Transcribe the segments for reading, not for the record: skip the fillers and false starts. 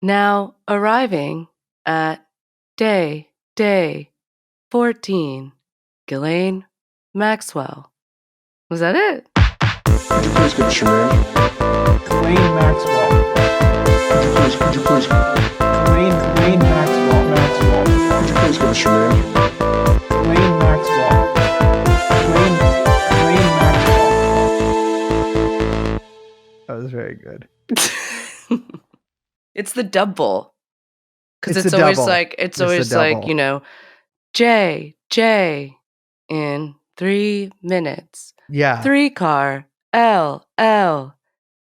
Now arriving at day 14, Ghislaine Maxwell. Was that it? Could you please give us your name? Ghislaine Maxwell. Could you please? Ghislaine Maxwell. Could you please give us your name? Ghislaine Maxwell. Ghislaine Maxwell. That was very good. It's the double. Because It's it's the always double. like, It's the double. J in 3 minutes. Yeah. 3 car, L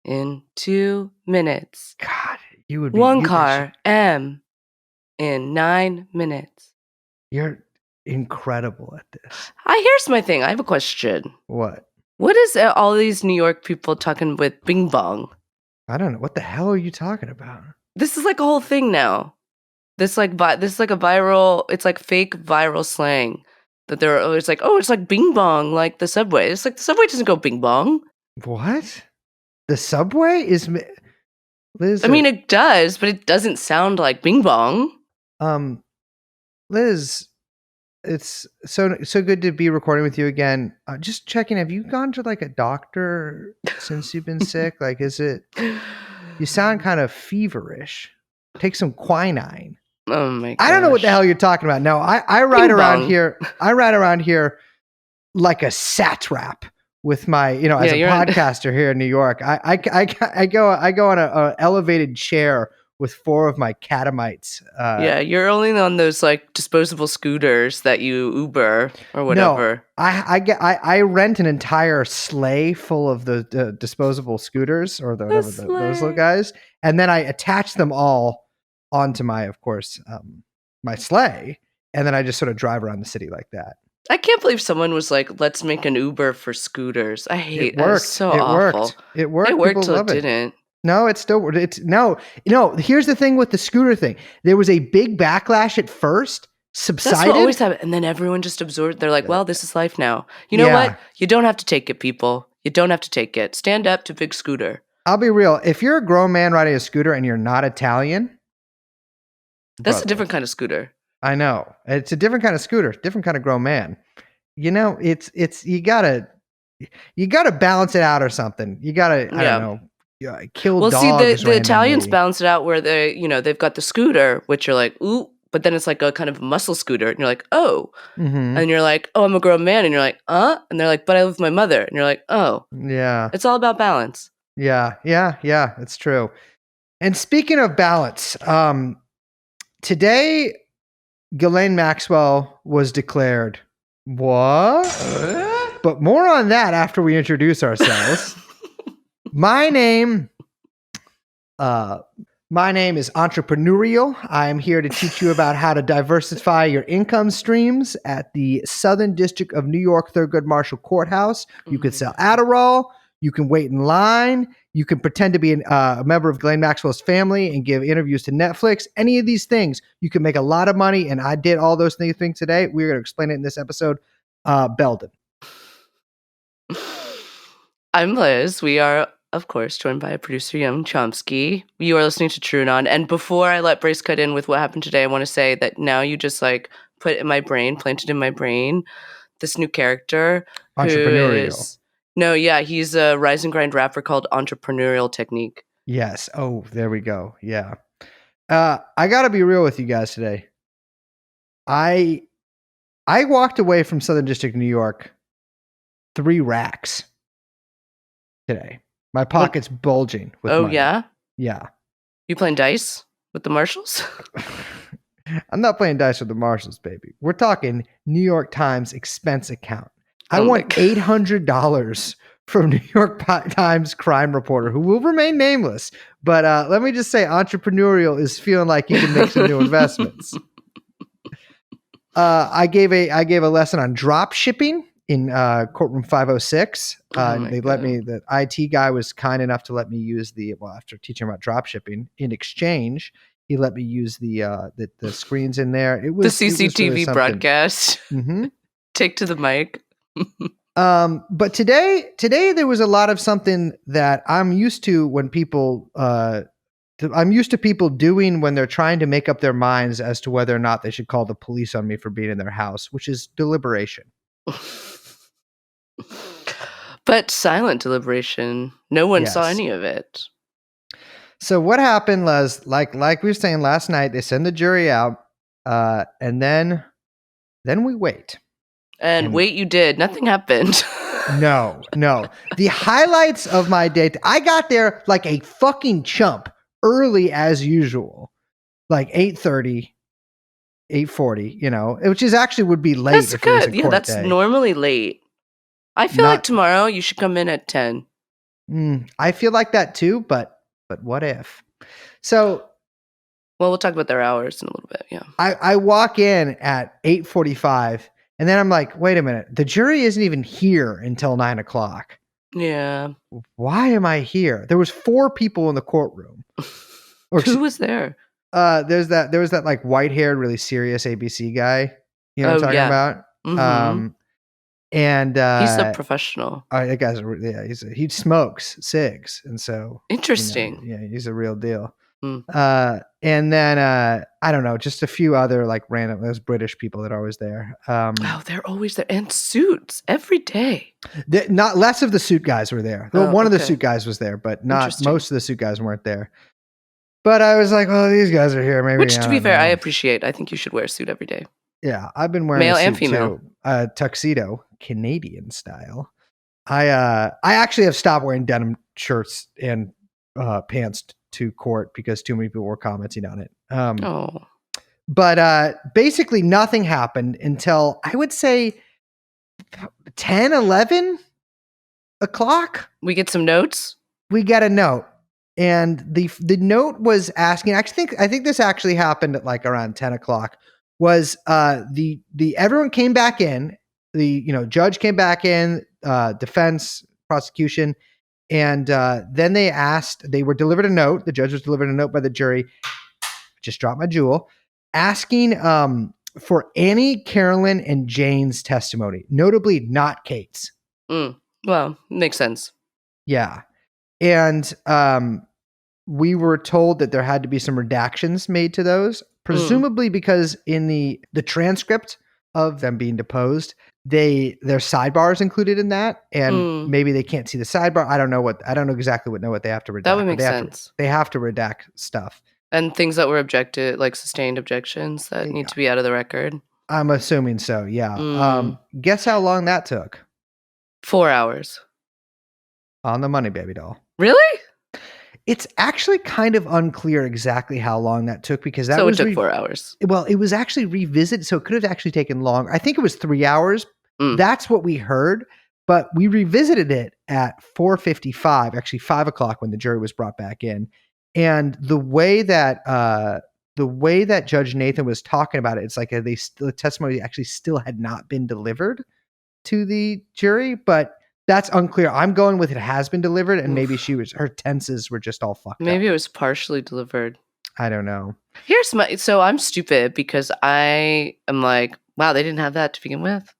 in 2 minutes. God, you would be 1 car, M in 9 minutes. You're incredible at this. Here's my thing. I have a question. What? What is all these New York people talking with bing bong? I don't know. What the hell are you talking about? This is like a whole thing now. This is like a viral. It's like fake viral slang that they're always like, oh, it's like bing bong, like the subway. It's like the subway doesn't go bing bong. What? The subway is Liz. I mean, it does, but it doesn't sound like bing bong. Liz, it's so good to be recording with you again. Just checking, have you gone to like a doctor since you've been sick? Like, is it? You sound kind of feverish. Take some quinine. Oh my gosh. I don't know what the hell you're talking about. No, I ride around here. I ride around here like a satrap with my, as a podcaster here in New York. I go on a elevated chair with 4 of my catamites. You're only on those like disposable scooters that you Uber or whatever. No, I rent an entire sleigh full of the disposable scooters or those little guys, and then I attach them all onto my, of course, my sleigh, and then I just sort of drive around the city like that. I can't believe someone was like, "Let's make an Uber for scooters." I hate it. Worked. It's so it awful. Worked. It worked. It worked till it didn't. No, it's still. It's no. Here's the thing with the scooter thing. There was a big backlash at first. Subsided. That's what always happened, and then everyone just absorbed. They're like, "Well, this is life now." You know what? You don't have to take it, people. You don't have to take it. Stand up to big scooter. I'll be real. If you're a grown man riding a scooter and you're not Italian, that's a different kind of scooter. I know. It's a different kind of scooter, different kind of grown man. It's you gotta balance it out or something. You gotta, I don't know, kill dogs. Well, see, the Italians balance it out where they've got the scooter, which you're like, ooh, but then it's like a kind of muscle scooter, and you're like, oh, and you're like, oh, I'm a grown man, and you're like, and they're like, but I live with my mother, and you're like, oh, yeah, it's all about balance. Yeah, it's true. And speaking of balance, today, Ghislaine Maxwell was declared. What? But more on that after we introduce ourselves. My name is Entrepreneurial. I'm here to teach you about how to diversify your income streams at the Southern District of New York Thurgood Marshall Courthouse. You can sell Adderall. You can wait in line. You can pretend to be a member of Ghislaine Maxwell's family and give interviews to Netflix. Any of these things, you can make a lot of money, and I did all those things today. We're going to explain it in this episode. Belden. I'm Liz. We are, of course, joined by producer Young Chomsky. You are listening to TrueAnon. And before I let Brace cut in with what happened today, I want to say that now you just like planted in my brain, this new character. Entrepreneurial. He's a rise and grind rapper called Entrepreneurial Technique. Yes. Oh, there we go. Yeah. I got to be real with you guys today. I walked away from Southern District, New York, 3 racks today. My pocket's bulging with money. Yeah? Yeah. You playing dice with the Marshalls? I'm not playing dice with the Marshalls, baby. We're talking New York Times expense account. I want $800 from New York Times crime reporter who will remain nameless. But let me just say, Entrepreneurial is feeling like he can make some new investments. I gave a lesson on drop shipping in courtroom 506. The IT guy was kind enough to let me use after teaching about drop shipping, in exchange, he let me use the screens in there. It was the CCTV really broadcast. Mm-hmm. Take to the mic. But today there was a lot of something that I'm used to when people I'm used to people doing when they're trying to make up their minds as to whether or not they should call the police on me for being in their house, which is deliberation. But silent deliberation. No one saw Yes. any of it. So what happened was, like we were saying last night, they send the jury out, and then we wait. And wait, you did. Nothing happened. No. The highlights of my day, I got there like a fucking chump early as usual, like 8:30, 8:40, which is actually would be late That's if it was a good. Yeah, court that's day. normally late. I feel like Not- tomorrow you should come in at 10. I feel like that too, but what if? So Well, we'll talk about their hours in a little bit. Yeah. I walk in at 8:45, and then I'm like, wait a minute, the jury isn't even here until 9:00. Yeah. Why am I here? There was 4 people in the courtroom. Or Who was there? there was that like white-haired, really serious ABC guy. You know what I'm Oh, talking yeah. about? Mhm. And He's a professional. that guy's he smokes cigs, and so Interesting. he's a real deal. Mm. And then I don't know, just a few other like random those British people that are always there. Oh, they're always there. And suits every day. Not less of the suit guys were there. Oh, One of the okay. suit guys was there, but not Interesting. most of the suit guys weren't there. But I was like, well, these guys are here. Maybe. Which, to be fair, I know. appreciate. I think you should wear a suit every day. Yeah, I've been wearing Male a suit and female. too. Tuxedo, Canadian style. I actually have stopped wearing denim shirts and pants to court because too many people were commenting on it. Oh. But basically nothing happened until I would say 10, 11 o'clock. We get some notes. We got a note. And the note was asking, I think this actually happened at like around 10 o'clock, was the everyone came back in, the judge came back in, defense, prosecution, and then they were delivered a note, the judge was delivered a note by the jury, just dropped my jewel, asking for Annie, Carolyn, and Jane's testimony, notably not Kate's. Well, makes sense. Yeah. And we were told that there had to be some redactions made to those, presumably because in the transcript of them being deposed, their sidebar is included in that, and maybe they can't see the sidebar. I don't know exactly what they have to redact. That would make sense. They have to redact stuff. And things that were objected, like sustained objections that need to be out of the record. I'm assuming so, yeah. Guess how long that took? 4 hours. On the money, baby doll. Really? It's actually kind of unclear exactly how long that took because that so was it took 4 hours. Well, it was actually revisited, so it could have actually taken longer. I think it was 3 hours. That's what we heard, but we revisited it at 4:55, actually 5 o'clock when the jury was brought back in. And the way that Judge Nathan was talking about it, it's like the testimony actually still had not been delivered to the jury, but that's unclear. I'm going with it has been delivered, and maybe her tenses were just all fucked up. Maybe it was partially delivered. I don't know. So I'm stupid because I am like, wow, they didn't have that to begin with.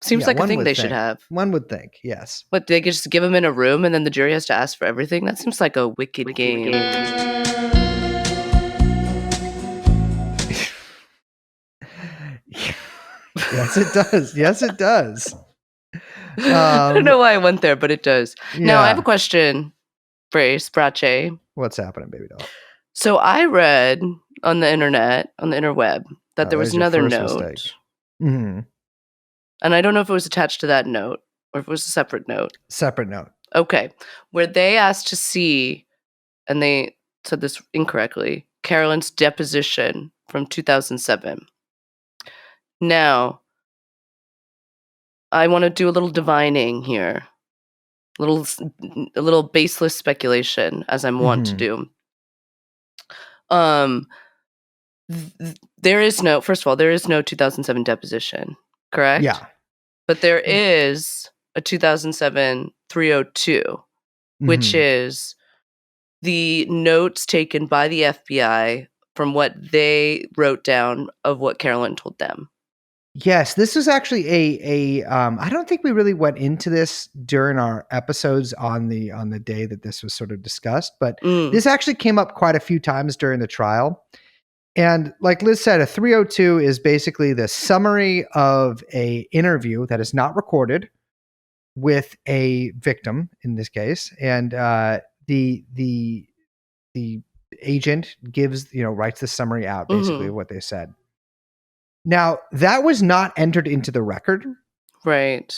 Seems like a thing they should have. One would think, yes. What, they could just give them in a room and then the jury has to ask for everything? That seems like a wicked game. Yes, it does. Yes, it does. I don't know why I went there, but it does. Now, I have Yeah. a question, Brace. What's happening, baby doll? So I read on the internet, on the interweb, that there was there's your another first note. mistake. Mhm. And I don't know if it was attached to that note or if it was a separate note. Separate note. Okay. Where they asked to see, and they said this incorrectly, Carolyn's deposition from 2007. Now, I want to do a little divining here. A little baseless speculation, as I'm wont to do. There is no, first of all, there is no 2007 deposition, correct? Yeah. But there is a 2007 302, which is the notes taken by the FBI from what they wrote down of what Carolyn told them. Yes, this was actually I don't think we really went into this during our episodes on the day that this was sort of discussed, but Mm. this actually came up quite a few times during the trial. And like Liz said, a 302 is basically the summary of a interview that is not recorded with a victim in this case, and the agent gives writes the summary out basically Mhm. of what they said. Now that was not entered into the record. Right.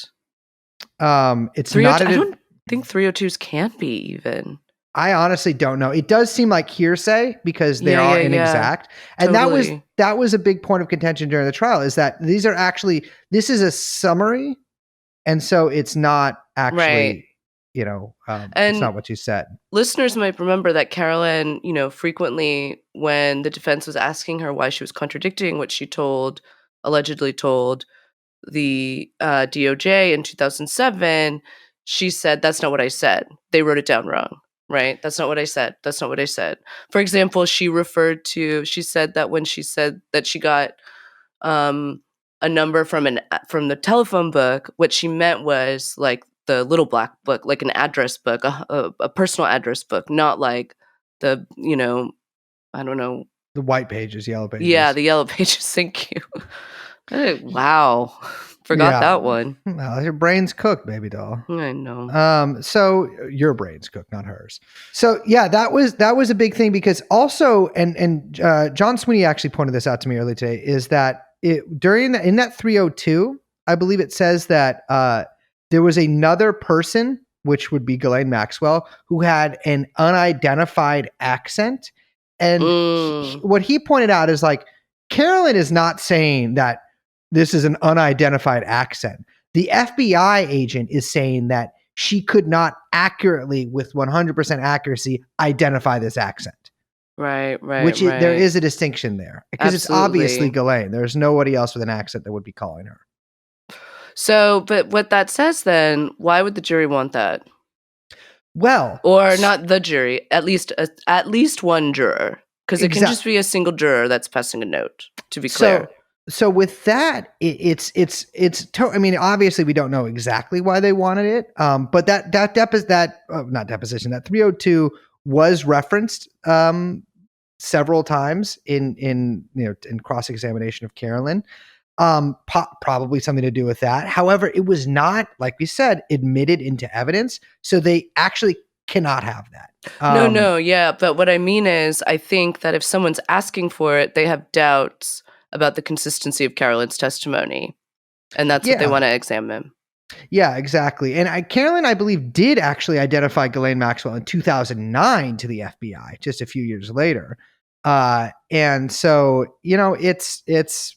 It's 302 not. I don't think 302s can be even. I honestly don't know. It does seem like hearsay because they Yeah, are yeah, yeah. inexact, and Totally. that was a big point of contention during the trial. Is that this is a summary, and so it's not Right. actually it's And not what you said. listeners might remember that Carolyn, frequently when the defense was asking her why she was contradicting what she allegedly told the DOJ in 2007, she said, "That's not what I said. They wrote it down wrong." Right? "That's not what I said. That's not what I said." For example, she said that when she said that she got um, a number from the telephone book, what she meant was like the little black book, like an address book, a personal address book, not like the, I don't know. The white pages, yellow Yeah, pages. the yellow pages. Thank you. Wow. Forgot Yeah. that one. Well, your brain's cooked, baby doll. I know. So your brain's cooked, not hers. So yeah, that was a big thing because also, and John Sweeney actually pointed this out to me earlier today, is that in that 302, I believe it says that there was another person, which would be Ghislaine Maxwell, who had an unidentified accent, and Mm. what he pointed out is like Carolyn is not saying that this is an unidentified accent. The FBI agent is saying that she could not accurately, with 100% accuracy, identify this accent. Right. There is a distinction there because it's obviously Absolutely. Ghislaine. There's nobody else with an accent that would be calling her. So, but what that says then, why would the jury want that? Well, Or not the jury, at least one juror, because it can just be a single juror that's passing a note, to be clear. So with that, I mean, obviously we don't know exactly why they wanted it. But that 302 was referenced several times in cross-examination of Carolyn. Probably something to do with that. However, it was not, like we said, admitted into evidence, so they actually cannot have that. No, yeah, but what I mean is, I think that if someone's asking for it, they have doubts about the consistency of Carolyn's testimony, and that's what they want to examine. Yeah, exactly. And Carolyn, I believe, did actually identify Ghislaine Maxwell in 2009 to the FBI, just a few years later. And so, it's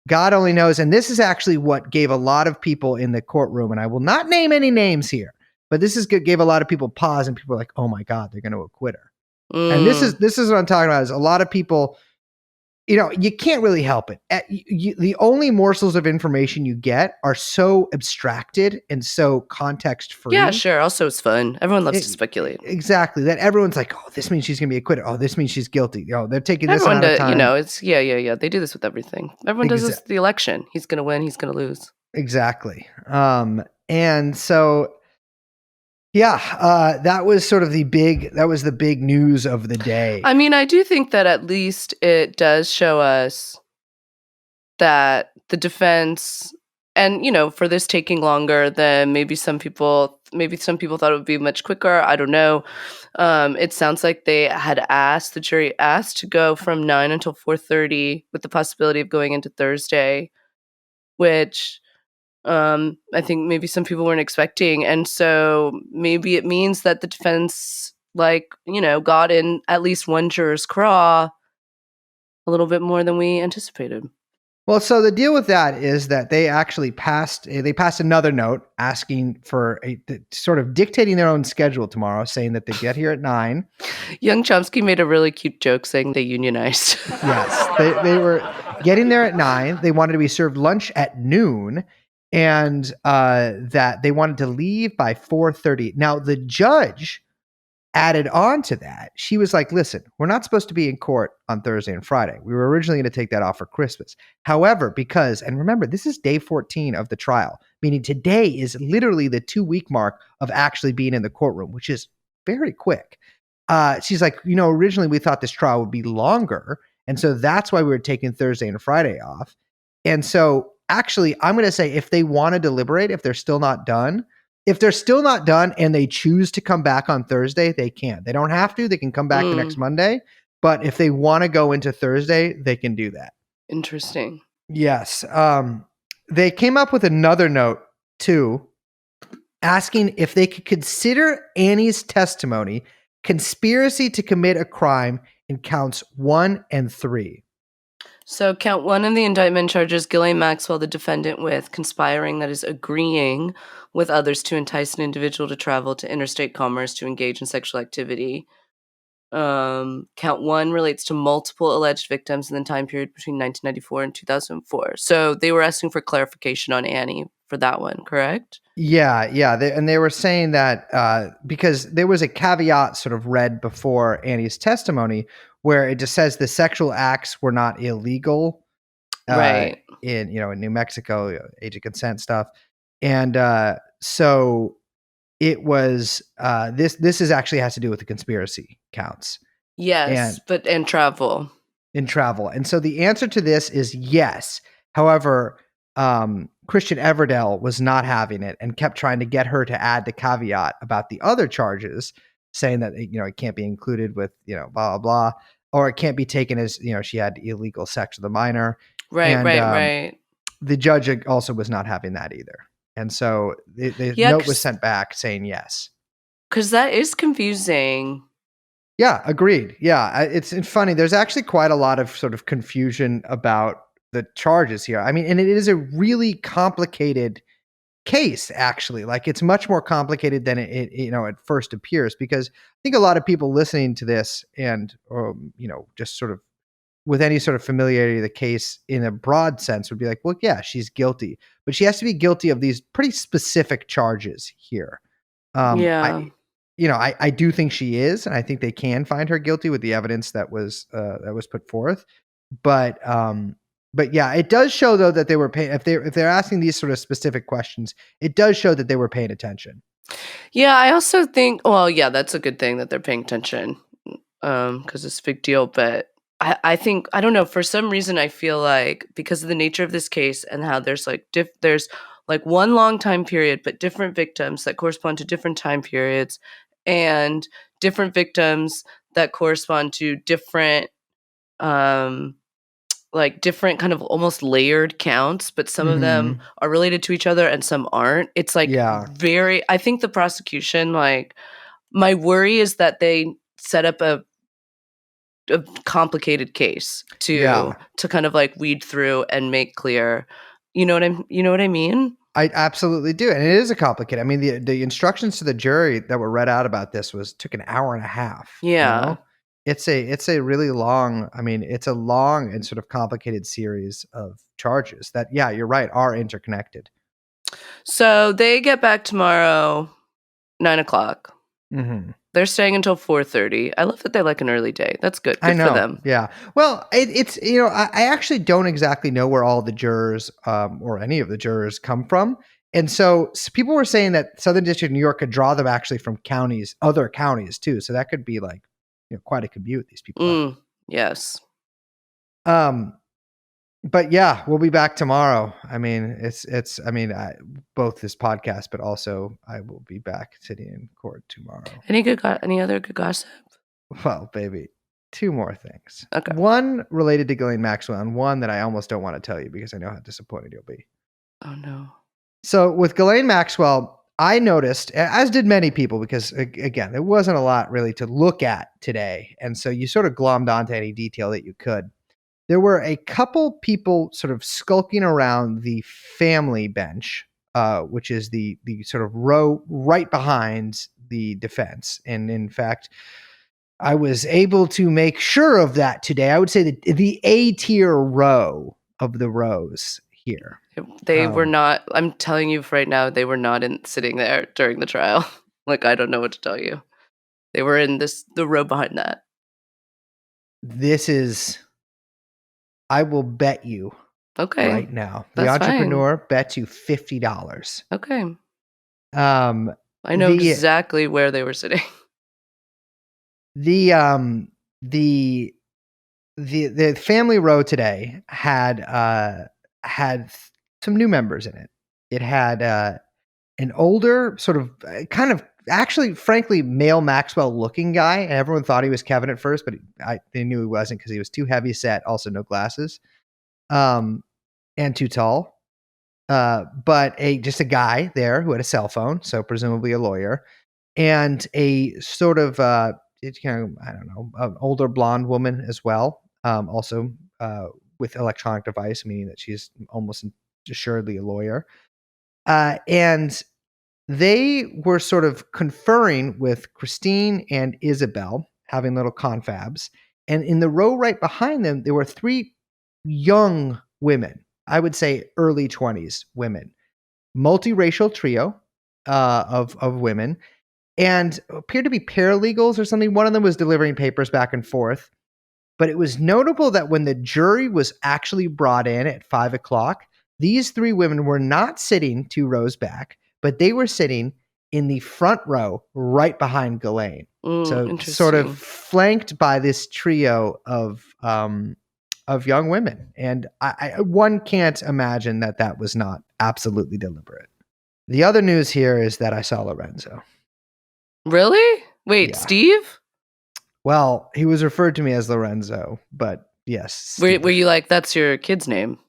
God only knows. And this is actually what gave a lot of people in the courtroom, and I will not name any names here, but gave a lot of people pause, and people were like, "Oh my God, they're going to acquit her." And this is what I'm talking about. Is a lot of people, you can't really help it. The only morsels of information you get are so abstracted and so context free. Yeah, sure. Also, it's fun. Everyone loves to speculate. Exactly. That everyone's like, "Oh, this means she's going to be acquitted. Oh, this means she's guilty. Oh, they're taking this amount of time." It's yeah. They do this with everything. Everyone does this with the election. He's going to win. He's going to lose. Exactly. And so, yeah, that was sort of the big news of the day. I mean, I do think that at least it does show us that the defense, and for this taking longer than maybe some people thought it would be much quicker. I don't know. It sounds like the jury asked to go from 9 until 4:30 with the possibility of going into Thursday, which I think maybe some people weren't expecting. And so maybe it means that the defense, got in at least one juror's craw a little bit more than we anticipated. Well, so the deal with that is that they actually passed another note asking for sort of dictating their own schedule tomorrow, saying that they get here at 9. Young Chomsky made a really cute joke saying they unionized. Yes, they were getting there at 9. They wanted to be served lunch at noon, and that they wanted to leave by 4:30. Now, the judge added on to that, she was like, listen, we're not supposed to be in court on Thursday and Friday. We were originally going to take that off for Christmas. However, because, and remember, this is day 14 of the trial, meaning today is literally the 2-week mark of actually being in the courtroom, which is very quick. She's like, originally we thought this trial would be longer. And so that's why we were taking Thursday and Friday off. And so actually, I'm going to say if they want to deliberate, if they're still not done and they choose to come back on Thursday, they can. They don't have to. They can come back the next Monday. But if they want to go into Thursday, they can do that. Interesting. Yes. They came up with another note, too, asking if they could consider Annie's testimony conspiracy to commit a crime in counts 1 and 3. So count 1 of the indictment charges Ghislaine Maxwell, the defendant, with conspiring, that is agreeing with others to entice an individual to travel to interstate commerce to engage in sexual activity. Count 1 relates to multiple alleged victims in the time period between 1994 and 2004. So they were asking for clarification on Annie for that one, correct? Yeah. They were saying that because there was a caveat sort of read before Annie's testimony where it just says the sexual acts were not illegal, Right. in New Mexico, age of consent stuff, and so it was this is actually has to do with the conspiracy counts. Yes, but and travel. In travel. And so the answer to this is yes. However, Christian Everdell was not having it and kept trying to get her to add the caveat about the other charges, saying that it can't be included with blah blah blah, or it can't be taken as she had illegal sex with a minor. Right. The judge also was not having that either, and so the note was sent back saying yes. Because that is confusing. Yeah, agreed. Yeah, it's funny. There's actually quite a lot of sort of confusion about the charges here. I mean, and it is a really complicated case, actually. Like, it's much more complicated than it at first appears, because I think a lot of people listening to this and just sort of with any sort of familiarity of the case in a broad sense would be like, well, yeah, she's guilty, but she has to be guilty of these pretty specific charges here. I do think she is, and I think they can find her guilty with the evidence that was put forth. But yeah, it does show though that they were paying. If they're asking these sort of specific questions, it does show that they were paying attention. Yeah, I also think. Well, yeah, that's a good thing that they're paying attention, because it's a big deal. But I think, I don't know, for some reason I feel like because of the nature of this case and how there's like there's like one long time period, but different victims that correspond to different time periods, and different victims that correspond to different different kind of almost layered counts, but some of them are related to each other and some aren't. It's like I think the prosecution, like, my worry is that they set up a complicated case to kind of like weed through and make clear. You know what I mean? I absolutely do. And it is a complicated. I mean, the instructions to the jury that were read out about this took an hour and a half. Yeah. It's a really long, it's a long and sort of complicated series of charges that, yeah, you're right, are interconnected. So they get back tomorrow, 9:00. They're staying until 4:30. I love that they like an early day. That's good. Good for them. Yeah. Well, it's I actually don't exactly know where all the jurors or any of the jurors come from. And so people were saying that Southern District of New York could draw them actually from other counties too. So that could be like quite a commute these people have. Yes. But yeah, we'll be back tomorrow. I mean, both this podcast, but also I will be back sitting in court tomorrow. Any other good gossip? Well, baby, 2 more things. Okay. One related to Ghislaine Maxwell, and one that I almost don't want to tell you because I know how disappointed you'll be. Oh no. So with Ghislaine Maxwell, I noticed, as did many people, because again, there wasn't a lot really to look at today, and so you sort of glommed onto any detail that you could. There were a couple people sort of skulking around the family bench, which is the sort of row right behind the defense. And in fact, I was able to make sure of that today. I would say that the A-tier row of the rows here. They were not, I'm telling you right now, they were not sitting there during the trial. Like, I don't know what to tell you. They were in the row behind that. This is, I will bet you Okay. right now. The That's entrepreneur bets you $50. Okay. Um, I know the exactly where they were sitting. the the family row today had some new members in it. It had an older sort of kind of actually frankly male Maxwell looking guy, and everyone thought he was Kevin at first, but they knew he wasn't because he was too heavy set, also no glasses, and too tall. But just a guy there who had a cell phone, so presumably a lawyer, and a sort of it's kind of, I don't know, an older blonde woman as well, also with electronic device, meaning that she's almost assuredly a lawyer. And they were sort of conferring with Christine and Isabel, having little confabs. And in the row right behind them, there were three young women, I would say early 20s women, multiracial trio of women, and appeared to be paralegals or something. One of them was delivering papers back and forth. But it was notable that when the jury was actually brought in at 5 o'clock, these three women were not sitting 2 rows back, but they were sitting in the front row right behind Ghislaine. So sort of flanked by this trio of young women. And one can't imagine that was not absolutely deliberate. The other news here is that I saw Lorenzo. Really? Wait, Yeah. Steve? Well, he was referred to me as Lorenzo, but yes. Were you like, that's your kid's name?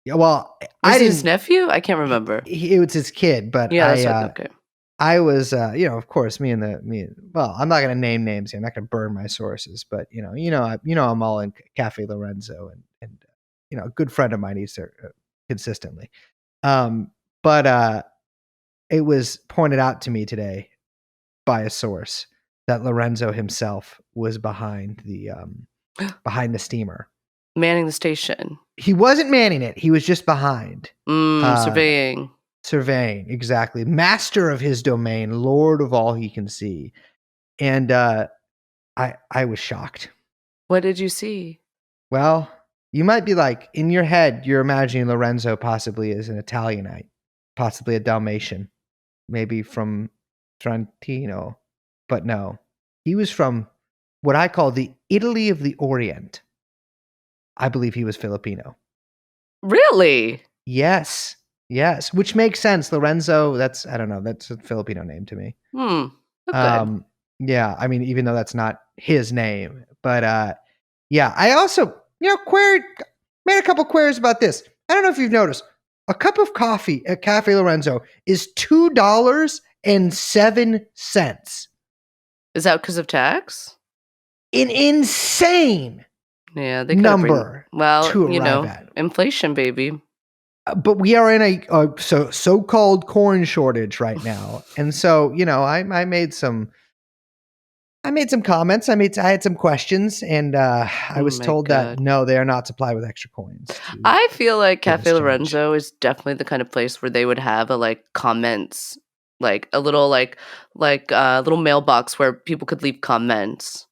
Yeah, well, Was it his nephew? I can't remember. It was his kid, but Yeah, that's right. Okay. I was, of course, well, I'm not going to name names here. I'm not going to burn my sources, but I'm all in Cafe Lorenzo, and a good friend of mine eats there consistently. But it was pointed out to me today by a source that Lorenzo himself was behind the steamer, manning the station. He wasn't manning it; he was just behind, surveying. Surveying, exactly. Master of his domain, Lord of all he can see. And I was shocked. What did you see? Well, you might be like, in your head, you're imagining Lorenzo possibly as an Italianite, possibly a Dalmatian, maybe from Trentino. But no, he was from what I call the Italy of the Orient. I believe he was Filipino. Really? Yes. Yes, which makes sense. Lorenzo, that's a Filipino name to me. Okay. Yeah, I mean, even though that's not his name. But yeah, I also, made a couple queries about this. I don't know if you've noticed. A cup of coffee at Cafe Lorenzo is $2.07. Is that because of tax? An insane they number to arrive at. Inflation, baby. But we are in a so-called corn shortage right now, and so I made some comments. I had some questions, and I was told that no, they are not supplied with extra coins. I feel like Cafe Lorenzo is definitely the kind of place where they would have a comments, like a little little mailbox where people could leave comments.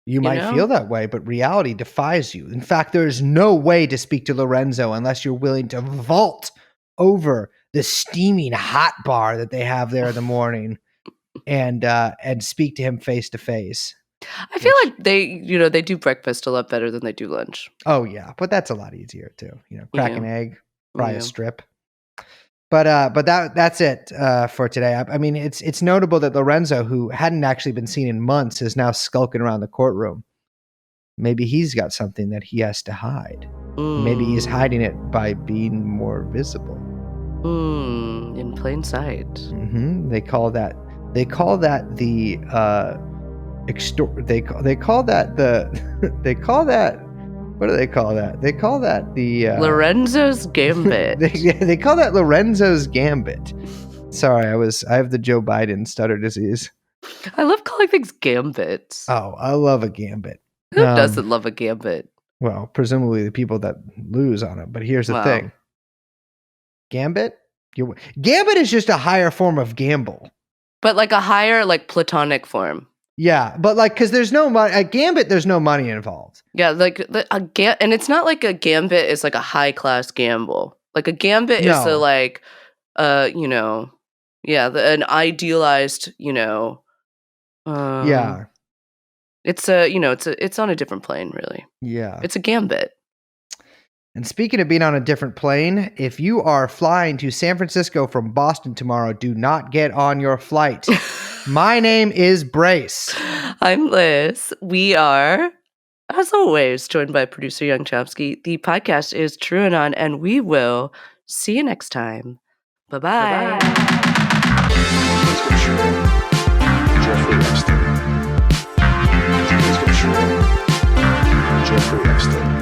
You might feel that way, but reality defies you. In fact, there is no way to speak to Lorenzo unless you're willing to vault over the steaming hot bar that they have there in the morning and speak to him face to face. I feel like they do breakfast a lot better than they do lunch. Oh yeah, but that's a lot easier too. Crack an egg, fry a strip. But that's it for today. I mean, it's notable that Lorenzo, who hadn't actually been seen in months, is now skulking around the courtroom. Maybe he's got something that he has to hide. Maybe he's hiding it by being more visible. In plain sight. Mm-hmm. They call that the what do they call that? They call that the Lorenzo's Gambit. they call that Lorenzo's Gambit. Sorry, I have the Joe Biden stutter disease. I love calling things gambits. Oh, I love a gambit. Who doesn't love a gambit? Well, presumably the people that lose on it. But here's the thing. Gambit? Gambit is just a higher form of gamble. But like a higher, platonic form. Yeah, but like, because there's no money at Gambit, there's no money involved. Yeah, like and it's not like a gambit is like a high class gamble. Like a gambit is No. you know, yeah, an idealized, Yeah, it's it's on a different plane, really. yeah. It's a gambit. And speaking of being on a different plane, if you are flying to San Francisco from Boston tomorrow, do not get on your flight. My name is Brace. I'm Liz. We are, as always, joined by producer Young Chomsky. The podcast is TrueAnon, and we will see you next time. Bye-bye. Please give us your name. Jeffrey Epstein. Please give us your name. Jeffrey Epstein.